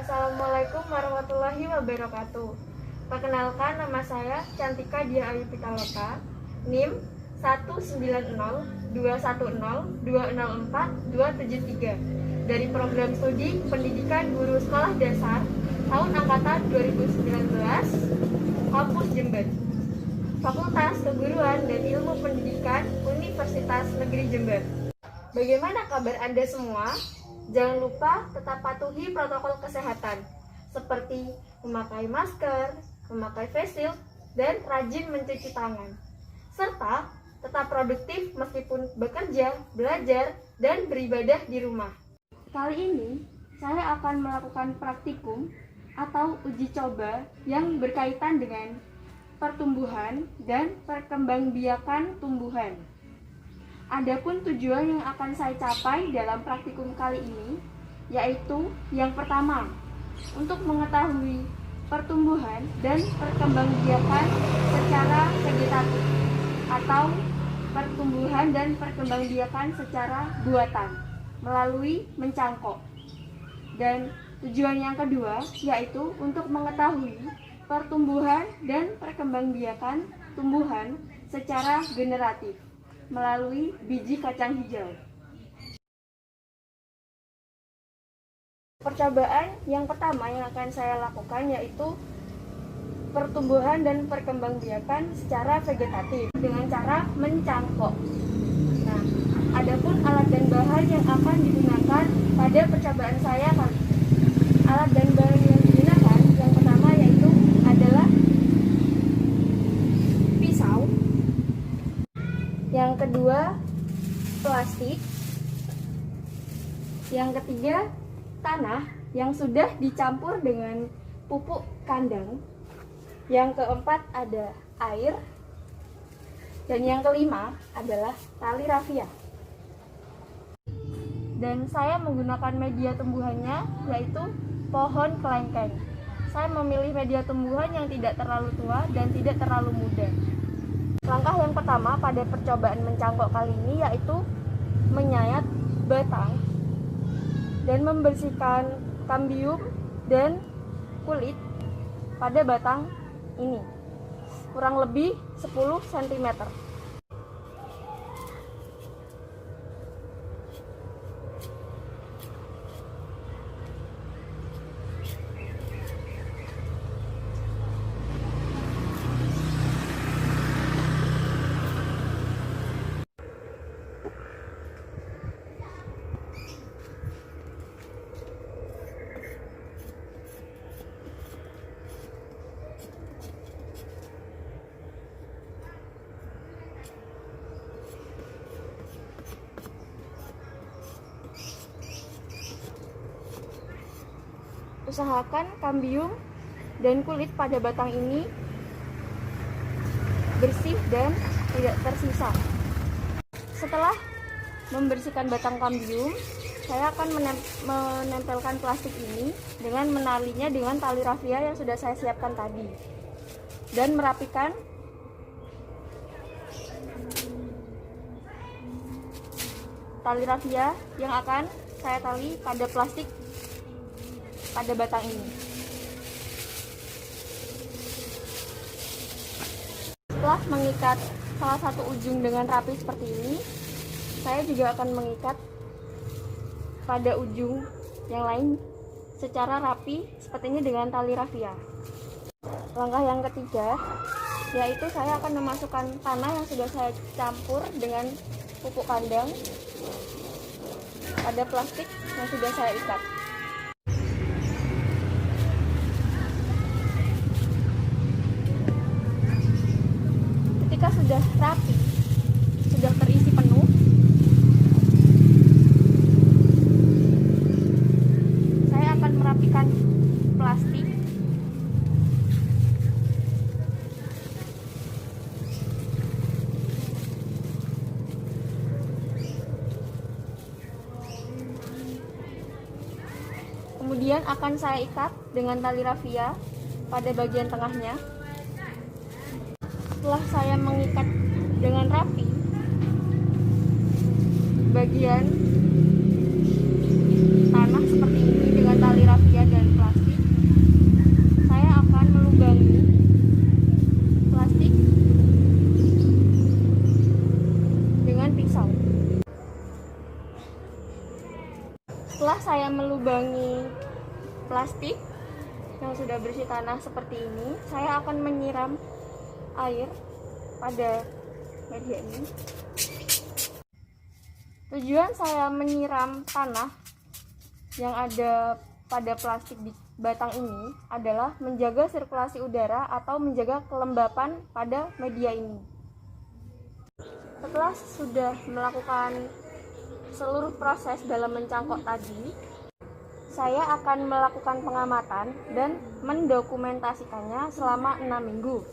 Assalamualaikum warahmatullahi wabarakatuh. Perkenalkan, nama saya Cantika Dia Ayu Pitaloka, NIM 190210204 dari Program Studi Pendidikan Guru Sekolah Dasar tahun angkatan 2019, Kampus Jember, Fakultas Keguruan dan Ilmu Pendidikan Universitas Negeri Jember. Bagaimana kabar Anda semua? Jangan lupa tetap patuhi protokol kesehatan seperti memakai masker, memakai face shield, dan rajin mencuci tangan. Serta tetap produktif meskipun bekerja, belajar, dan beribadah di rumah. Kali ini saya akan melakukan praktikum atau uji coba yang berkaitan dengan pertumbuhan dan perkembangbiakan tumbuhan. Adapun tujuan yang akan saya capai dalam praktikum kali ini yaitu yang pertama, untuk mengetahui pertumbuhan dan perkembangbiakan secara vegetatif atau pertumbuhan dan perkembangbiakan secara buatan melalui mencangkok. Dan tujuan yang kedua yaitu untuk mengetahui pertumbuhan dan perkembangbiakan tumbuhan secara generatif melalui biji kacang hijau. Percobaan yang pertama yang akan saya lakukan yaitu pertumbuhan dan perkembangbiakan secara vegetatif dengan cara mencangkok. Nah, adapun alat dan bahan yang akan digunakan pada percobaan saya kali ini. Alat dan bahan yang digunakan yang pertama yaitu adalah pisau. Yang kedua, plastik. Yang ketiga, tanah yang sudah dicampur dengan pupuk kandang. Yang keempat ada air. Dan yang kelima adalah tali rafia. Dan saya menggunakan media tumbuhannya yaitu pohon kelengkeng. Saya memilih media tumbuhan yang tidak terlalu tua dan tidak terlalu muda. Langkah yang pertama pada percobaan mencangkok kali ini yaitu menyayat batang dan membersihkan kambium dan kulit pada batang ini kurang lebih 10 cm. Usahakan kambium dan kulit pada batang ini bersih dan tidak tersisa. Setelah membersihkan batang kambium, saya akan menempelkan plastik ini dengan menalinya dengan tali rafia yang sudah saya siapkan tadi dan merapikan tali rafia yang akan saya tali pada plastik pada batang ini. Setelah mengikat salah satu ujung dengan rapi seperti ini, saya juga akan mengikat pada ujung yang lain secara rapi seperti ini dengan tali rafia. Langkah yang ketiga yaitu saya akan memasukkan tanah yang sudah saya campur dengan pupuk kandang pada plastik yang sudah saya ikat. Ketika sudah rapi, sudah terisi penuh, saya akan merapikan plastik kemudian akan saya ikat dengan tali rafia pada bagian tengahnya. Setelah saya mengikat dengan rapi bagian tanah seperti ini dengan tali rafia dan plastik, Setelah saya melubangi plastik yang sudah bersih tanah seperti ini, saya akan menyiram air pada media ini. Tujuan saya menyiram tanah yang ada pada plastik di batang ini adalah menjaga sirkulasi udara atau menjaga kelembapan pada media ini. Setelah sudah melakukan seluruh proses dalam mencangkok tadi, saya akan melakukan pengamatan dan mendokumentasikannya selama 6 minggu.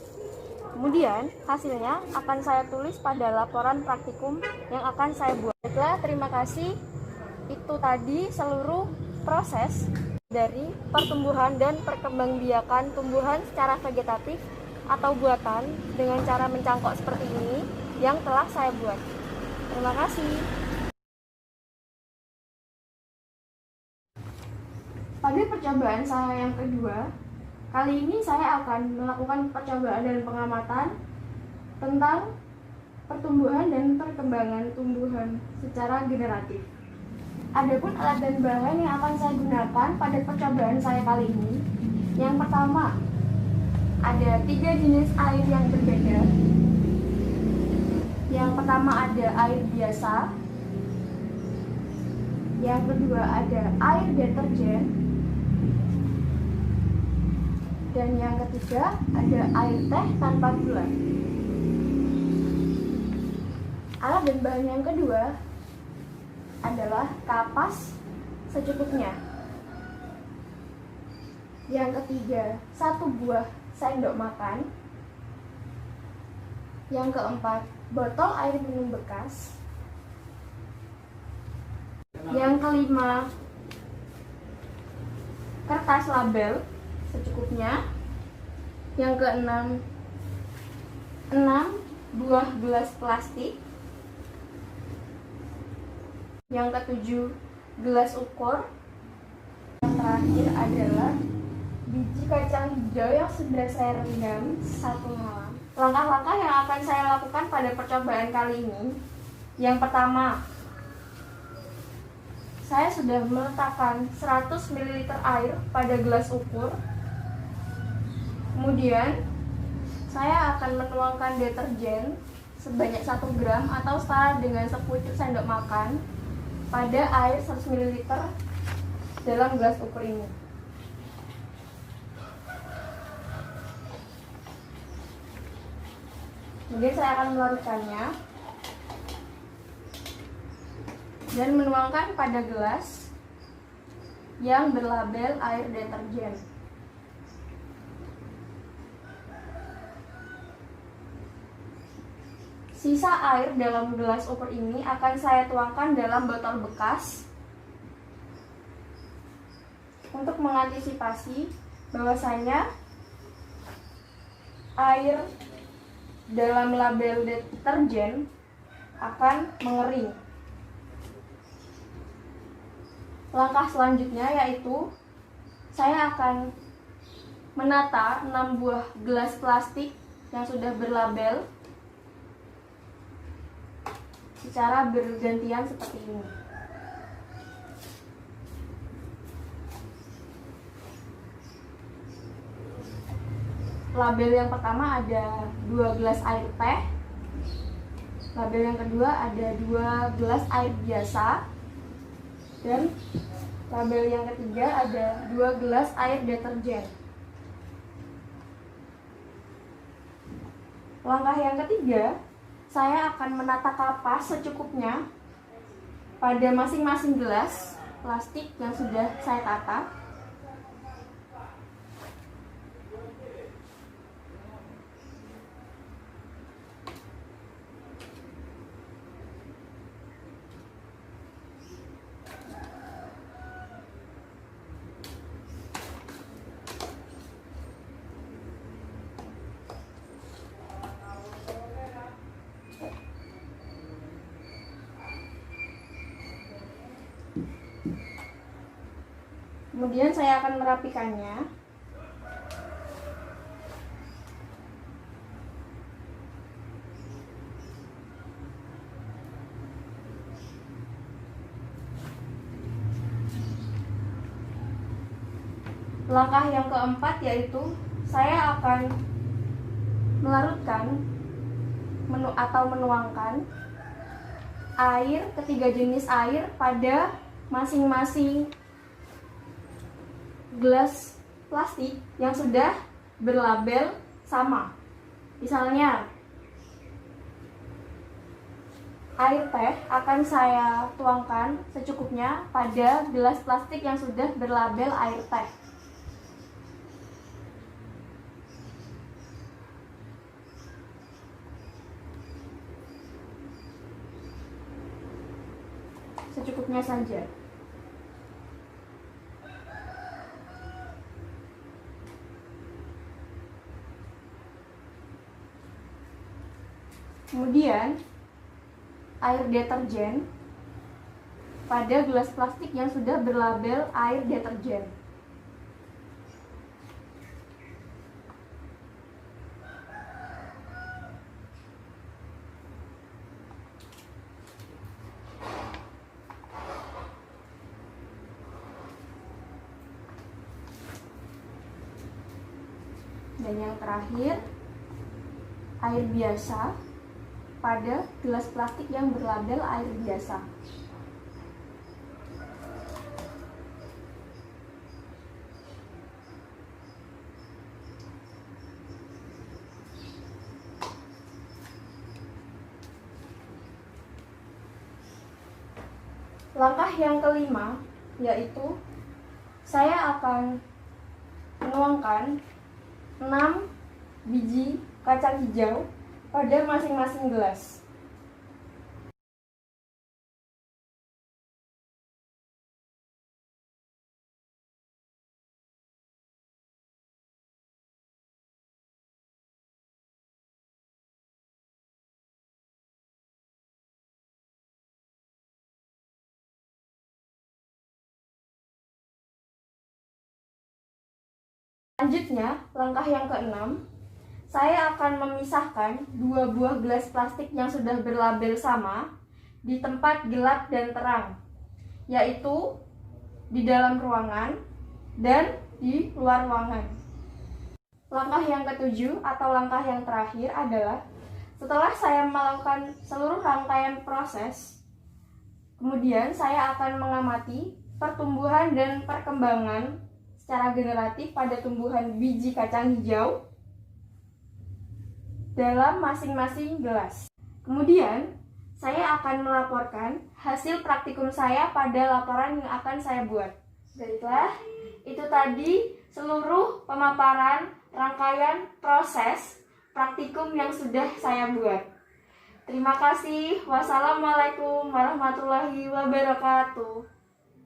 Kemudian hasilnya akan saya tulis pada laporan praktikum yang akan saya buat. Baiklah, terima kasih. Itu tadi seluruh proses dari pertumbuhan dan perkembangbiakan tumbuhan secara vegetatif atau buatan dengan cara mencangkok seperti ini yang telah saya buat. Terima kasih. Pada percobaan saya yang kedua, kali ini saya akan melakukan percobaan dan pengamatan tentang pertumbuhan dan perkembangan tumbuhan secara generatif. Adapun alat dan bahan yang akan saya gunakan pada percobaan saya kali ini, yang pertama, ada 3 jenis air yang berbeda. Yang pertama ada air biasa, yang kedua ada air deterjen, dan yang ketiga ada air teh tanpa gula. Alat dan bahan yang kedua adalah kapas secukupnya. Yang ketiga, 1 buah sendok makan. Yang keempat, botol air minum bekas. Yang kelima, kertas label secukupnya. Yang keenam, 6 buah gelas plastik. Yang ketujuh, gelas ukur. Yang terakhir adalah biji kacang hijau yang sudah saya rendam 1 malam. Langkah-langkah yang akan saya lakukan pada percobaan kali ini, yang pertama, saya sudah meletakkan 100 ml air pada gelas ukur. Kemudian saya akan menuangkan deterjen sebanyak 1 gram atau setara dengan sepucuk sendok makan pada air 100 ml dalam gelas ukur ini. Kemudian saya akan melarutkannya dan menuangkan pada gelas yang berlabel air deterjen. Sisa air dalam gelas ukur ini akan saya tuangkan dalam botol bekas untuk mengantisipasi bahwasanya air dalam label deterjen akan mengering. Langkah selanjutnya yaitu saya akan menata 6 buah gelas plastik yang sudah berlabel secara bergantian seperti ini. Label yang pertama ada 2 gelas air teh. Label yang kedua ada 2 gelas air biasa. Dan label yang ketiga ada 2 gelas air deterjen. Langkah yang ketiga, saya akan menata kapas secukupnya pada masing-masing gelas plastik yang sudah saya tata. Kemudian saya akan merapikannya. Langkah yang keempat yaitu saya akan melarutkan atau menuangkan air, ketiga jenis air pada masing-masing gelas plastik yang sudah berlabel sama. Misalnya, air teh akan saya tuangkan secukupnya pada gelas plastik yang sudah berlabel air teh. Secukupnya saja. Kemudian air deterjen pada gelas plastik yang sudah berlabel air deterjen. Dan yang terakhir, air biasa pada gelas plastik yang berlabel air biasa. Langkah yang kelima yaitu saya akan menuangkan 6 biji kacang hijau pada masing-masing gelas. Selanjutnya, langkah yang keenam, saya akan memisahkan 2 buah gelas plastik yang sudah berlabel sama di tempat gelap dan terang, yaitu di dalam ruangan dan di luar ruangan. Langkah yang ketujuh atau langkah yang terakhir adalah setelah saya melakukan seluruh rangkaian proses, kemudian saya akan mengamati pertumbuhan dan perkembangan secara generatif pada tumbuhan biji kacang hijau dalam masing-masing gelas. Kemudian, saya akan melaporkan hasil praktikum saya pada laporan yang akan saya buat. Baiklah, itu tadi seluruh pemaparan rangkaian proses praktikum yang sudah saya buat. Terima kasih. Wassalamualaikum warahmatullahi wabarakatuh.